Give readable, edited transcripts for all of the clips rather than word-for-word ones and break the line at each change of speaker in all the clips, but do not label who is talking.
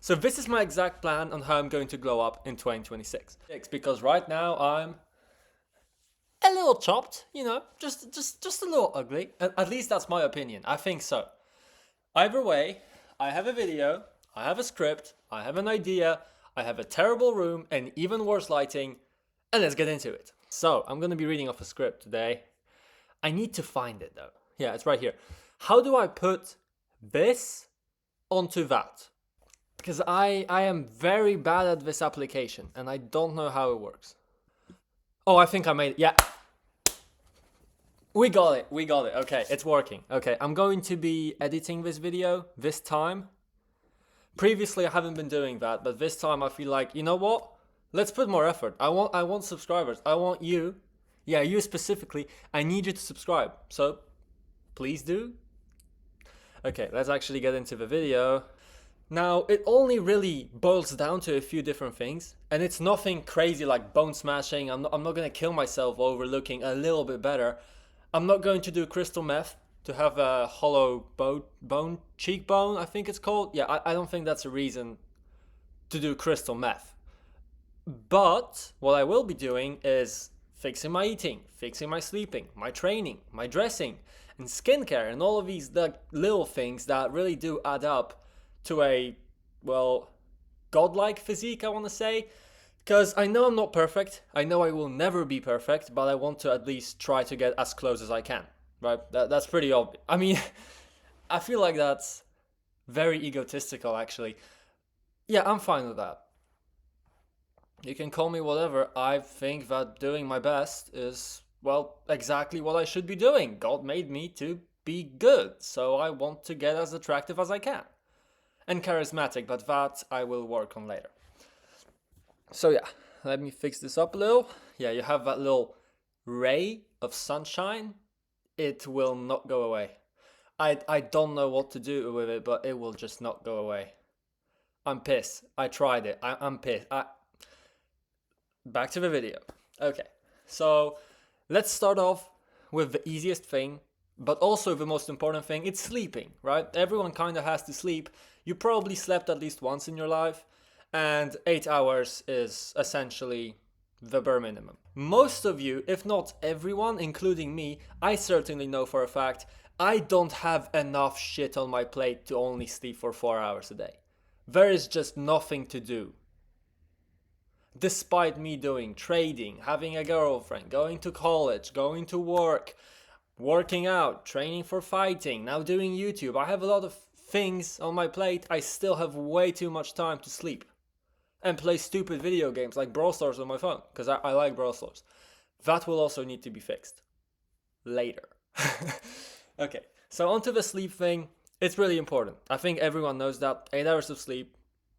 So this is my exact plan on how I'm going to glow up in 2026. Because right now I'm a little chopped, just a little ugly. At least that's my opinion. I think so. Either way, I have a video, I have a script, I have an idea, I have a terrible room and even worse lighting, and let's get into it. So, I'm going to be reading off a script today. I need to find it though. Yeah, it's right here. How do I put this onto that? Because I am very bad at this application and I don't know how it works. Oh, I think I made it. Yeah. We got it. Okay, it's working. Okay, I'm going to be editing this video this time. Previously, I haven't been doing that, but this time I feel like, you know what? Let's put more effort. I want subscribers. I want you. Yeah, you specifically. I need you to subscribe. So, please do. Okay, let's actually get into the video. Now, it only really boils down to a few different things, and it's nothing crazy like bone smashing. I'm not gonna kill myself over looking a little bit better. I'm not going to do crystal meth to have a hollow bone cheekbone, I think it's called. Yeah, I don't think that's a reason to do crystal meth. But what I will be doing is fixing my eating, fixing my sleeping, my training, my dressing, and skincare, and all of these little things that really do add up to a, well, godlike physique, I want to say. Because I know I'm not perfect, I know I will never be perfect, but I want to at least try to get as close as I can, right? That's pretty obvious. I mean, I feel like that's very egotistical, actually. Yeah, I'm fine with that. You can call me whatever. I think that doing my best is, well, exactly what I should be doing. God made me to be good, so I want to get as attractive as I can. And charismatic, but that I will work on later. So yeah, let me fix this up a little. Yeah, you have that little ray of sunshine. It will not go away. I don't know what to do with it, but it will just not go away. I'm pissed. I tried it. I'm pissed. Back to the video. Okay, so let's start off with the easiest thing, but also the most important thing. It's sleeping, right? Everyone kind of has to sleep. You probably slept at least once in your life. And 8 hours is essentially the bare minimum. Most of you, if not everyone, including me, I certainly know for a fact, I don't have enough shit on my plate to only sleep for 4 hours a day. There is just nothing to do. Despite me doing trading, having a girlfriend, going to college, going to work, working out, training for fighting, now doing YouTube, I have a lot of things on my plate. I still have way too much time to sleep and play stupid video games like Brawl Stars on my phone, because I like Brawl Stars. That will also need to be fixed later. Okay, so onto the sleep thing. It's really important. I think everyone knows that. 8 hours of sleep,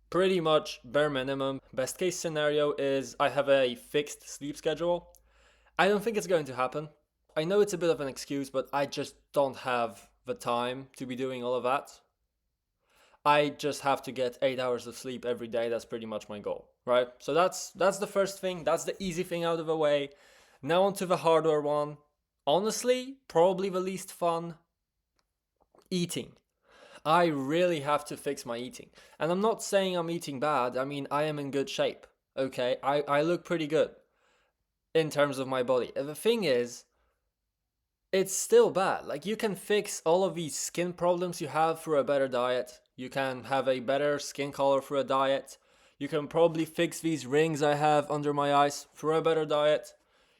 pretty much bare minimum. Best case scenario is I have a fixed sleep schedule. I don't think it's going to happen. I know it's a bit of an excuse, but I just don't have the time to be doing all of that. I just have to get 8 hours of sleep every day. That's pretty much my goal, right? So that's the first thing. That's the easy thing out of the way. Now onto the harder one. Honestly, probably the least fun. Eating. I really have to fix my eating. And I'm not saying I'm eating bad. I mean, I am in good shape. Okay, I look pretty good in terms of my body. And the thing is, it's still bad. Like, you can fix all of these skin problems you have through a better diet. You can have a better skin color through a diet. You can probably fix these rings I have under my eyes through a better diet.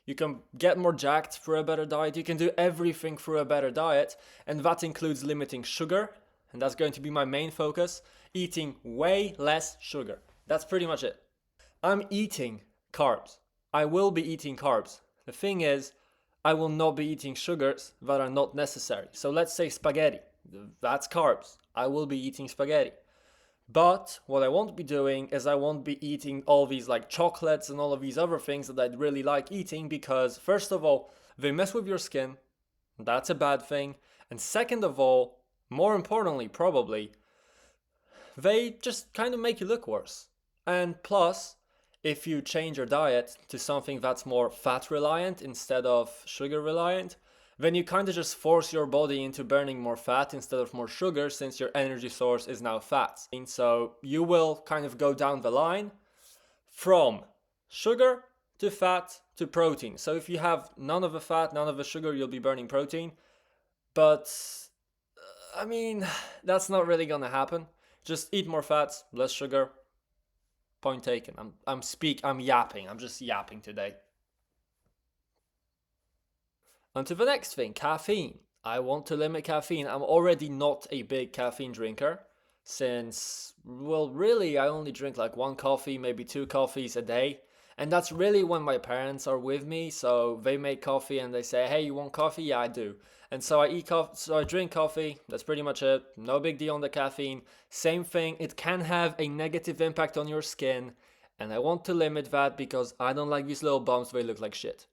You can get more jacked through a better diet. You can do everything through a better diet. And that includes limiting sugar. And that's going to be my main focus. Eating way less sugar. That's pretty much it. I'm eating carbs. I will be eating carbs. The thing is, I will not be eating sugars that are not necessary. So let's say spaghetti. That's carbs. I will be eating spaghetti. But what I won't be doing is I won't be eating all these like chocolates and all of these other things that I'd really like eating, because first of all, they mess with your skin. That's a bad thing. And second of all, more importantly probably, they just kind of make you look worse. And plus, if you change your diet to something that's more fat reliant instead of sugar reliant, then you kind of just force your body into burning more fat instead of more sugar, since your energy source is now fat. And so you will kind of go down the line from sugar to fat to protein. So if you have none of the fat, none of the sugar, you'll be burning protein. But I mean, that's not really gonna happen. Just eat more fats, less sugar. Point taken. I'm yapping. I'm just yapping today. On to the next thing, caffeine. I want to limit caffeine. I'm already not a big caffeine drinker since, well, really, I only drink like one coffee, maybe two coffees a day. And that's really when my parents are with me, so they make coffee and they say, "Hey, you want coffee?" Yeah, I do. And so I eat coffee, so I drink coffee. That's pretty much it. No big deal on the caffeine. Same thing, it can have a negative impact on your skin, and I want to limit that because I don't like these little bumps, they look like shit.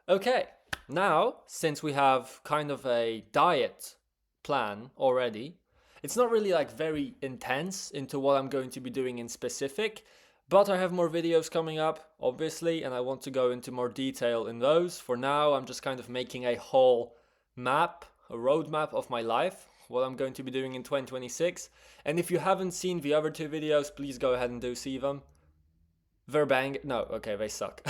Okay, now, since we have kind of a diet plan already, it's not really like very intense into what I'm going to be doing in specific, but I have more videos coming up, obviously, and I want to go into more detail in those. For now, I'm just kind of making a whole map, a roadmap of my life, what I'm going to be doing in 2026. And if you haven't seen the other two videos, please go ahead and do see them. They're bang. No, okay, they suck.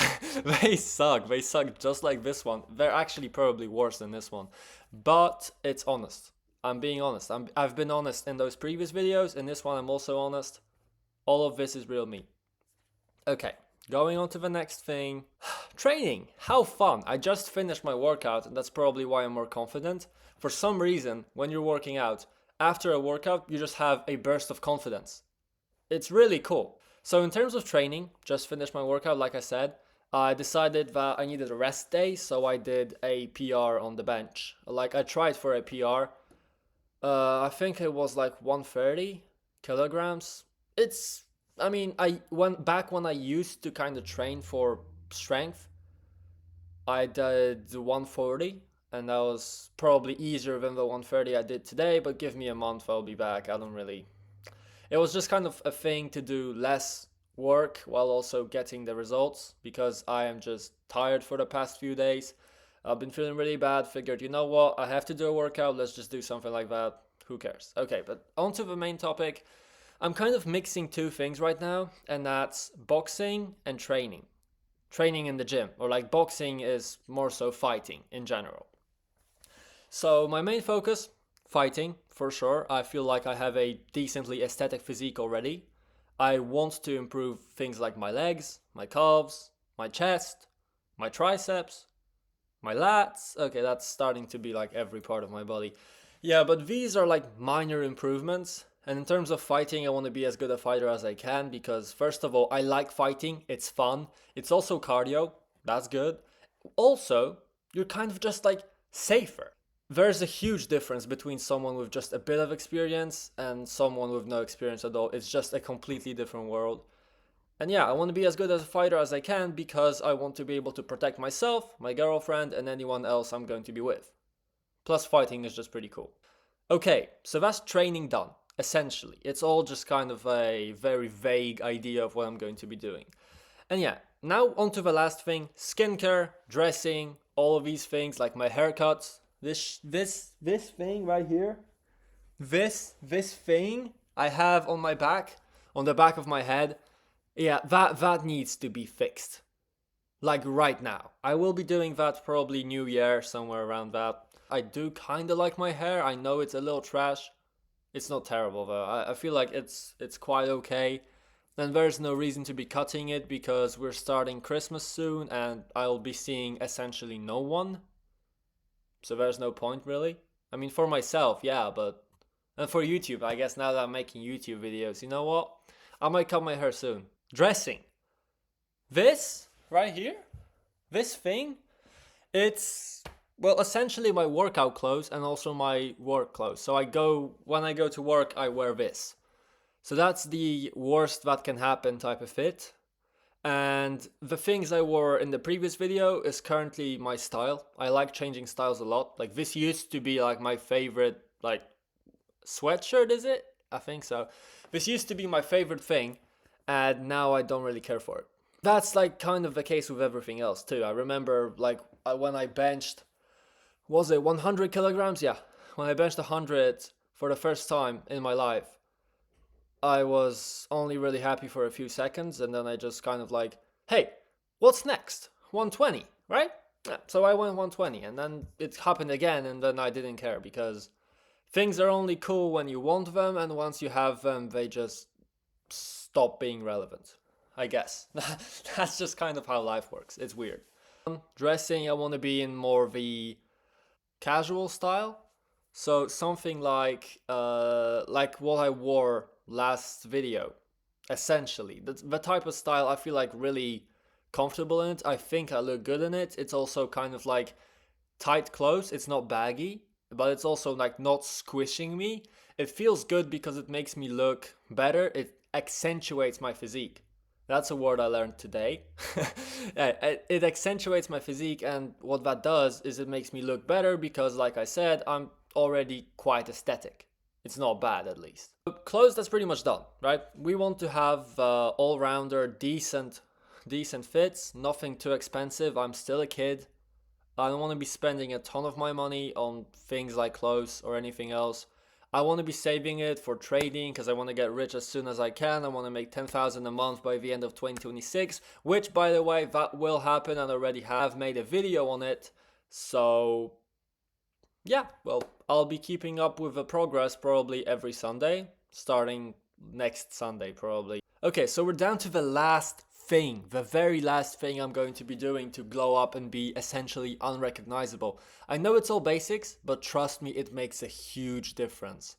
They suck. They suck just like this one. They're actually probably worse than this one. But it's honest. I'm being honest. I've been honest in those previous videos. In this one, I'm also honest. All of this is real me. Okay, going on to the next thing. Training. How fun. I just finished my workout, and that's probably why I'm more confident. For some reason, when you're working out, after a workout, you just have a burst of confidence. It's really cool. So in terms of training, just finished my workout, like I said. I decided that I needed a rest day, so I did a PR on the bench. Like, I tried for a PR. I think it was like 130 kilograms. I went back when I used to kind of train for strength. I did 140, and that was probably easier than the 130 I did today, but give me a month, I'll be back. It was just kind of a thing to do less work while also getting the results, because I am just tired for the past few days. I've been feeling really bad, figured, you know what, I have to do a workout, let's just do something like that. Who cares? Okay, but on to the main topic. I'm kind of mixing two things right now, and that's boxing and training. Training in the gym, or like boxing is more so fighting in general. So my main focus, fighting, for sure. I feel like I have a decently aesthetic physique already. I want to improve things like my legs, my calves, my chest, my triceps, my lats. Okay, that's starting to be like every part of my body. Yeah, but these are like minor improvements. And in terms of fighting, I want to be as good a fighter as I can because, first of all, I like fighting. It's fun. It's also cardio. That's good. Also, you're kind of just like safer. There's a huge difference between someone with just a bit of experience and someone with no experience at all. It's just a completely different world. And yeah, I want to be as good as a fighter as I can because I want to be able to protect myself, my girlfriend, and anyone else I'm going to be with. Plus, fighting is just pretty cool. Okay, so that's training done, essentially. It's all just kind of a very vague idea of what I'm going to be doing. And yeah, now on to the last thing, skincare, dressing, all of these things, like my haircuts. This thing right here, this thing I have on my back, on the back of my head, yeah, that needs to be fixed. Like right now. I will be doing that probably New Year, somewhere around that. I do kind of like my hair. I know it's a little trash. It's not terrible though. I feel like it's quite okay. And there's no reason to be cutting it because we're starting Christmas soon and I'll be seeing essentially no one. So there's no point really. I mean, for myself, yeah, but... And for YouTube, I guess now that I'm making YouTube videos, you know what? I might cut my hair soon. Dressing. This right here, this thing, it's, well, essentially my workout clothes and also my work clothes. So when I go to work, I wear this. So that's the worst that can happen type of fit. And the things I wore in the previous video is currently my style. I like changing styles a lot. Like this used to be like my favorite, like, sweatshirt, is it? I think so. This used to be my favorite thing, and now I don't really care for it. That's like kind of the case with everything else too. I remember like when I benched was it 100 kilograms? Yeah, when I benched 100 for the first time in my life, I was only really happy for a few seconds, and then I just kind of like, hey, what's next? 120, right? Yeah, so I went 120, and then it happened again, and then I didn't care because things are only cool when you want them, and once you have them, they just stop being relevant. I guess. That's just kind of how life works. It's weird. Dressing, I want to be in more the casual style. So something like what I wore last video, essentially. The type of style I feel like really comfortable in it. I think I look good in it. It's also kind of like tight clothes. It's not baggy, but it's also like not squishing me. It feels good because it makes me look better. It accentuates my physique. That's a word I learned today. It accentuates my physique, and what that does is it makes me look better because, like I said, I'm already quite aesthetic. It's not bad, at least. Clothes, that's pretty much done, right? We want to have all-rounder, decent fits, nothing too expensive. I'm still a kid. I don't want to be spending a ton of my money on things like clothes or anything else. I want to be saving it for trading because I want to get rich as soon as I can. I want to make 10,000 a month by the end of 2026, which, by the way, that will happen, and I already have made a video on it. So yeah, well, I'll be keeping up with the progress probably every Sunday, starting next Sunday probably. Okay, so we're down to the last thing, the very last thing I'm going to be doing to glow up and be essentially unrecognizable. I know it's all basics, but trust me, it makes a huge difference.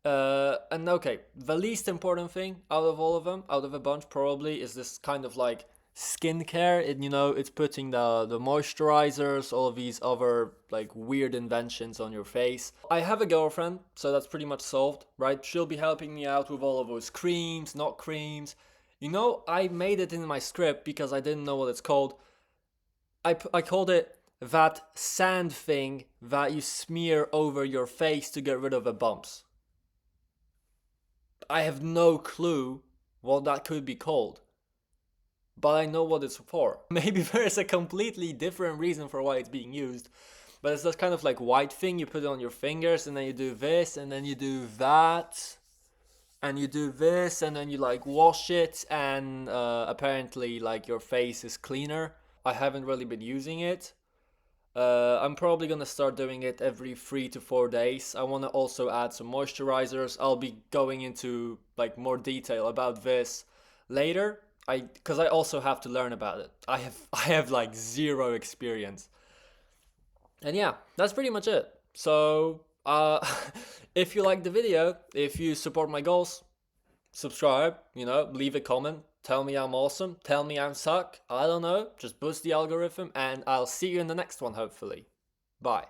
And okay, the least important thing out of all of them, out of a bunch probably, is this kind of like skincare. It's putting the moisturizers, all of these other like weird inventions on your face. I have a girlfriend, so that's pretty much solved, right? She'll be helping me out with all of those creams, not creams. I made it in my script because I didn't know what it's called. I called it that sand thing that you smear over your face to get rid of the bumps. I have no clue what that could be called, but I know what it's for. Maybe there is a completely different reason for why it's being used, but it's this kind of like white thing you put on your fingers, and then you do this, and then you do that, and you do this, and then you like wash it, and apparently like your face is cleaner. I haven't really been using it. I'm probably gonna start doing it every 3 to 4 days. I want to also add some moisturizers. I'll be going into like more detail about this later. Because I also have to learn about it. I have like zero experience. And yeah, that's pretty much it. So if you like the video, if you support my goals, subscribe, leave a comment, tell me I'm awesome, tell me I'm suck, I don't know, just boost the algorithm, and I'll see you in the next one, hopefully. Bye.